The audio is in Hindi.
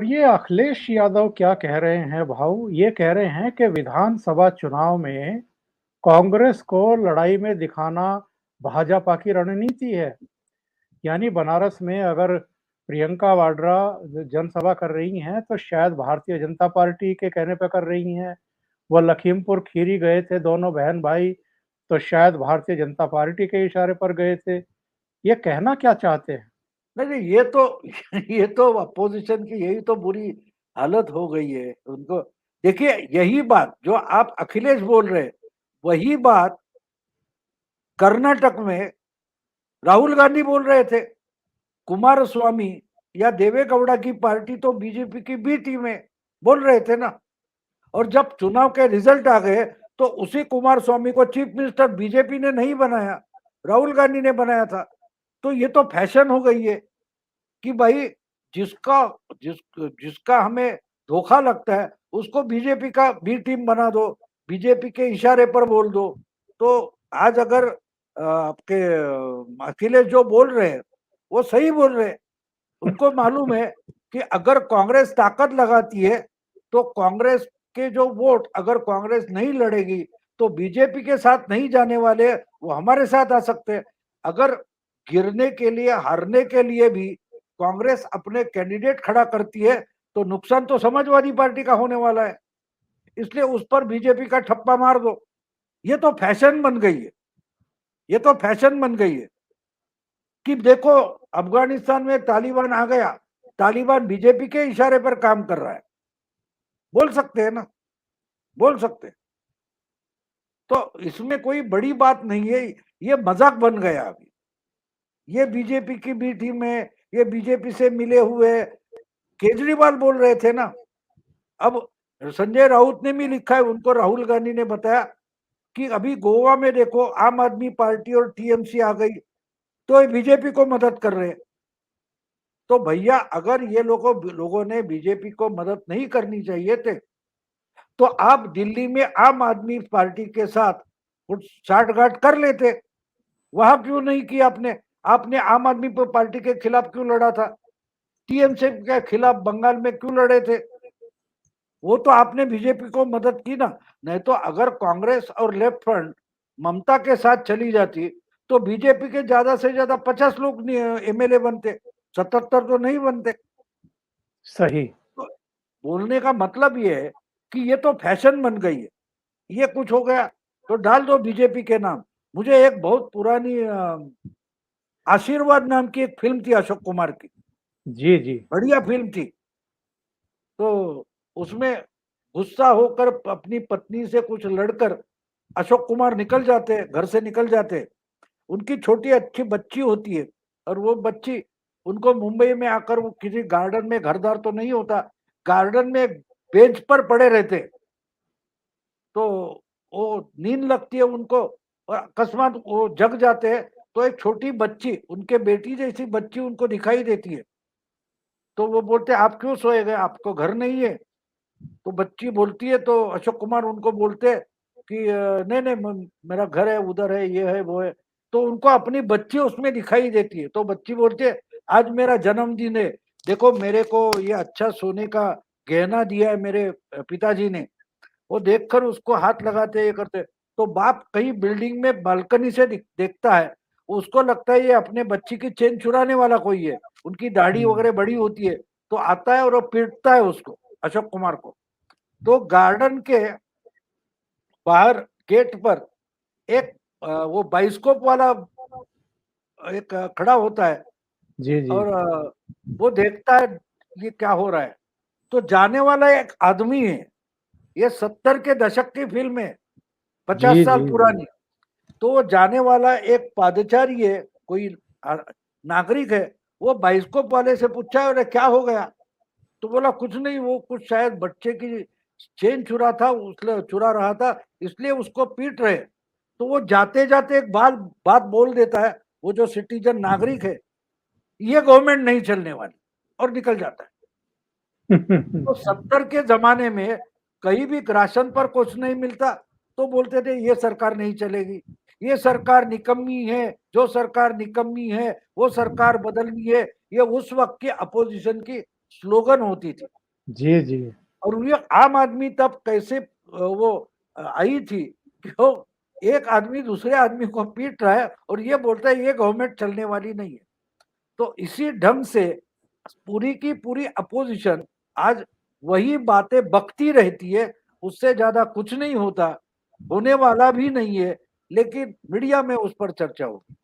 ये अखिलेश यादव क्या कह रहे हैं भाऊ? ये कह रहे हैं कि विधानसभा चुनाव में कांग्रेस को लड़ाई में दिखाना भाजपा की रणनीति है। यानी बनारस में अगर प्रियंका वाड्रा जनसभा कर रही हैं तो शायद भारतीय जनता पार्टी के कहने पे कर रही हैं। वो लखीमपुर खीरी गए थे दोनों बहन भाई, तो शायद भारतीय जनता पार्टी के इशारे पर गए थे। ये कहना क्या चाहते हैं? नहीं नहीं, ये तो ये तो अपोजिशन की यही तो बुरी हालत हो गई है उनको। देखिए, यही बात जो आप अखिलेश बोल रहे हैं, वही बात कर्नाटक में राहुल गांधी बोल रहे थे। कुमार स्वामी या देवेगौड़ा की पार्टी तो बीजेपी की बी टीम है, बोल रहे थे ना। और जब चुनाव के रिजल्ट आ गए तो उसी कुमार स्वामी को चीफ मिनिस्टर बीजेपी ने नहीं बनाया, राहुल गांधी ने बनाया था। तो ये तो फैशन हो गई है कि भाई जिसका जिस जिसका हमें धोखा लगता है उसको बीजेपी का बी टीम बना दो, बीजेपी के इशारे पर बोल दो। तो आज अगर आपके अखिलेश जो बोल रहे हैं वो सही बोल रहे हैं। उनको मालूम है कि अगर कांग्रेस ताकत लगाती है तो कांग्रेस के जो वोट, अगर कांग्रेस नहीं लड़ेगी तो बीजेपी के साथ नहीं जाने वाले, वो हमारे साथ आ सकते हैं। अगर गिरने के लिए, हारने के लिए भी कांग्रेस अपने कैंडिडेट खड़ा करती है तो नुकसान तो समाजवादी पार्टी का होने वाला है। इसलिए उस पर बीजेपी का ठप्पा मार दो। ये तो फैशन बन गई है, ये तो फैशन बन गई है कि देखो अफगानिस्तान में तालिबान आ गया, तालिबान बीजेपी के इशारे पर काम कर रहा है। बोल सकते हैं ना, बोल सकते हैं। तो इसमें कोई बड़ी बात नहीं है, ये मजाक बन गया अभी। ये बीजेपी की भी टीम है, ये बीजेपी से मिले हुए केजरीवाल बोल रहे थे ना। अब संजय राउत ने भी लिखा है, उनको राहुल गांधी ने बताया कि अभी गोवा में देखो आम आदमी पार्टी और टीएमसी आ गई तो बीजेपी को मदद कर रहे हैं। तो भैया अगर ये लोगों ने बीजेपी को मदद नहीं करनी चाहिए थे तो आप दिल्ली में आम आदमी पार्टी के साथ कुछ साठगांठ कर लेते। वहां क्यों नहीं किया आपने? आपने आम आदमी पार्टी के खिलाफ क्यों लड़ा था? टीएमसी के खिलाफ बंगाल में क्यों लड़े थे? वो तो आपने बीजेपी को मदद की ना। नहीं तो अगर कांग्रेस और लेफ्ट फ्रंट ममता के साथ चली जाती तो बीजेपी के ज्यादा से ज्यादा 50 लोग एमएलए बनते, 77 तो नहीं बनते। सही। तो बोलने का मतलब ये है कि ये तो फैशन बन गई है। ये कुछ हो गया तो डाल दो बीजेपी के नाम। मुझे एक बहुत पुरानी आशीर्वाद नाम की एक फिल्म थी अशोक कुमार की, जी जी। बढ़िया फिल्म थी। तो उसमें गुस्सा होकर अपनी पत्नी से कुछ लड़कर अशोक कुमार निकल जाते हैं, घर से निकल जाते हैं। उनकी छोटी अच्छी बच्ची होती है और वो बच्ची उनको मुंबई में आकर, वो किसी गार्डन में, घरदार तो नहीं होता, गार्डन में बेंच पर पड़े रहते। तो वो नींद लगती है उनको और अकस्मात वो जग जाते हैं। तो एक छोटी बच्ची, उनके बेटी जैसी बच्ची उनको दिखाई देती है। तो वो बोलते आप क्यों सोए गए, आपको घर नहीं है? तो बच्ची बोलती है तो अशोक कुमार उनको बोलते कि नहीं नहीं मेरा घर है, उधर है, ये है वो है। तो उनको अपनी बच्ची उसमें दिखाई देती है। तो बच्ची बोलती है आज मेरा जन्मदिन है, देखो मेरे को ये अच्छा सोने का गहना दिया है मेरे पिताजी ने। वो देखकर उसको हाथ लगाते, ये करते। तो बाप कहीं बिल्डिंग में बालकनी से देखता है, उसको लगता है ये अपने बच्ची की चेन चुराने वाला कोई है, उनकी दाढ़ी वगैरह बड़ी होती है। तो आता है और वो पीटता है उसको, अशोक कुमार को। तो गार्डन के बाहर गेट पर एक वो बाइस्कोप वाला एक खड़ा होता है जी जी। और वो देखता है ये क्या हो रहा है। तो जाने वाला एक आदमी है, ये 70 के दशक की फिल्म है, जी 50 साल जी जी। पुरानी। तो वो जाने वाला एक पादचारी है, कोई आ, नागरिक है। वो बाइस्कोप वाले से पूछा है अरे क्या हो गया? तो बोला कुछ नहीं, वो कुछ शायद बच्चे की चेन चुरा था, उसने चुरा रहा था, इसलिए उसको पीट रहे। तो वो जाते जाते एक बात बात बोल देता है, वो जो सिटीजन नागरिक है, ये गवर्नमेंट नहीं चलने वाली, और निकल जाता है। तो 70 के जमाने में कहीं भी राशन पर कुछ नहीं मिलता तो बोलते थे ये सरकार नहीं चलेगी, ये सरकार निकम्मी है, जो सरकार निकम्मी है वो सरकार बदलनी है। ये उस वक्त की अपोजिशन की स्लोगन होती थी। जी, जी। और ये आम आदमी तब कैसे वो आई थी कि वो एक आदमी दूसरे आदमी को पीट रहा है और ये बोलता है ये गवर्नमेंट चलने वाली नहीं है। तो इसी ढंग से पूरी की पूरी अपोजिशन आज वही बातें बकती रहती है, उससे ज्यादा कुछ नहीं होता, होने वाला भी नहीं है, लेकिन मीडिया में उस पर चर्चा होगी।